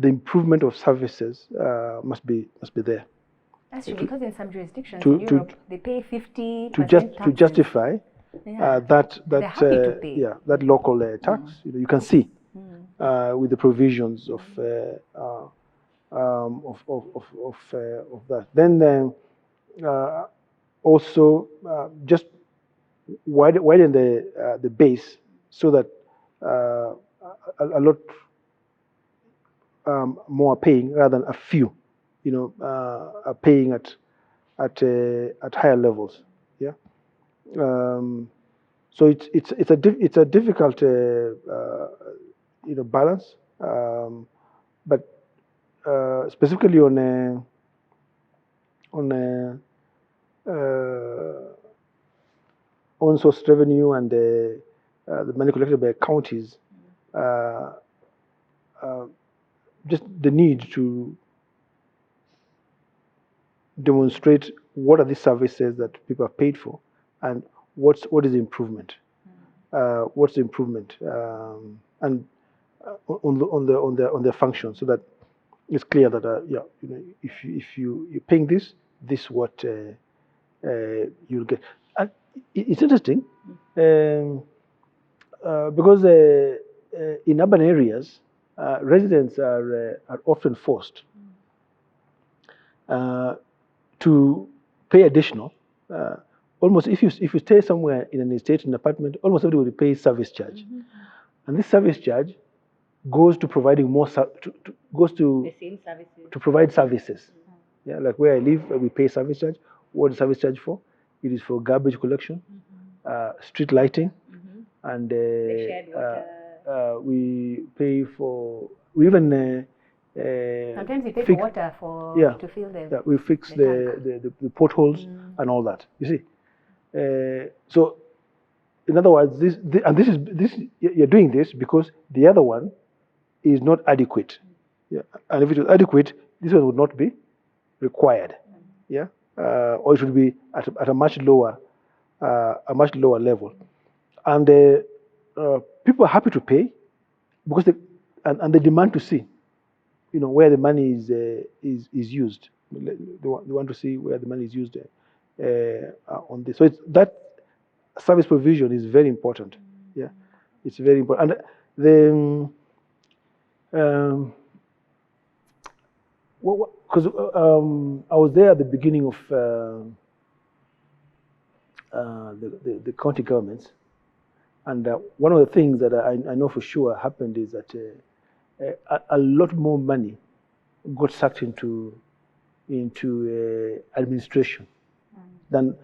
improvement of services must be there. That's true, because in some jurisdictions in Europe, they pay 50% to justify that local tax. You can see with the provisions of that. Then also just widen the base so that a lot more are paying rather than a few, are paying at higher levels. Yeah. So it's a difficult balance, but specifically on own source revenue and the money collected by counties, just the need to demonstrate what are the services that people have paid for, and what is the improvement. What's the improvement, and on their function, so that it's clear that if you're paying this what you'll get. And it's interesting because in urban areas, residents are often forced to pay additional. Almost if you stay somewhere in an estate, in an apartment, almost everybody pays service charge, and this service charge goes to providing more goes to the same services, to provide services. Yeah, like where I live, we pay service charge. What is service charge for? It is for garbage collection, street lighting, and the shared water. we pay for. We even sometimes we pay for water to fill the. Yeah, we fix the potholes and all that. You see, so in other words, this you're doing this because the other one is not adequate. Yeah, and if it was adequate, this one would not be required. Yeah, or it should be at a much lower level, and people are happy to pay because they demand to see, where the money is used. They want to see where the money is used on this. So that service provision is very important. Yeah, it's very important. And because I was there at the beginning of the county governments, and one of the things that I know for sure happened is that a lot more money got sucked into administration. Then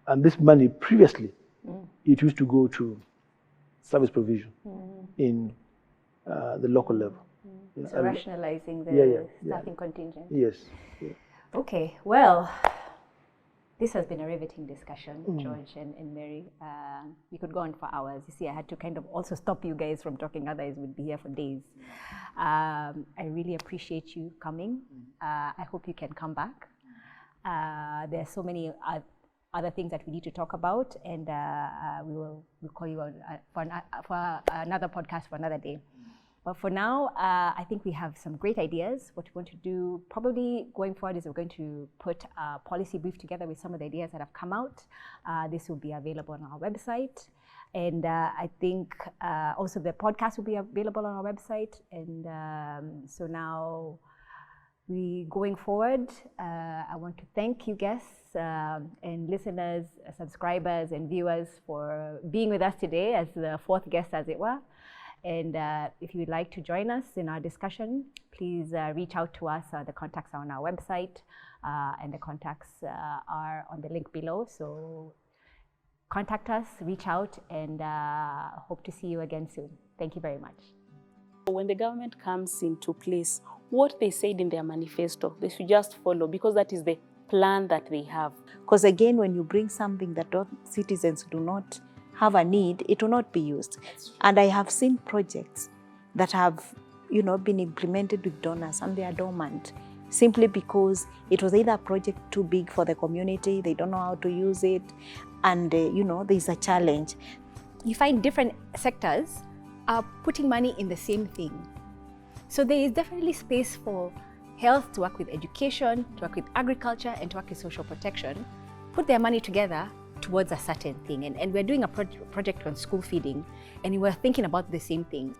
and this money previously, it used to go to service provision in the local level. So rationalizing the staffing contingent. Yes. Yeah. Okay, well, this has been a riveting discussion, George and Mary. We could go on for hours. You see, I had to kind of also stop you guys from talking, otherwise we'd be here for days. I really appreciate you coming. I hope you can come back. There are so many other things that we need to talk about, and we'll call you on, for another podcast for another day. But for now, I think we have some great ideas. What we want to do probably going forward is we're going to put a policy brief together with some of the ideas that have come out. This will be available on our website. And I think also the podcast will be available on our website. And so now, going forward, I want to thank you guests and listeners, subscribers and viewers for being with us today as the fourth guest, as it were. And if you'd like to join us in our discussion, please reach out to us. The contacts are on our website, and the contacts are on the link below. So contact us, reach out, and hope to see you again soon. Thank you very much. When the government comes into place, what they said in their manifesto, they should just follow, because that is the plan that they have. Because again, when you bring something that citizens do not have a need, it will not be used. And I have seen projects that have, been implemented with donors and they are dormant simply because it was either a project too big for the community, they don't know how to use it, and there's a challenge. You find different sectors are putting money in the same thing. So there is definitely space for health to work with education, to work with agriculture, and to work with social protection. Put their money together towards a certain thing. And we're doing a project on school feeding, and we're thinking about the same things.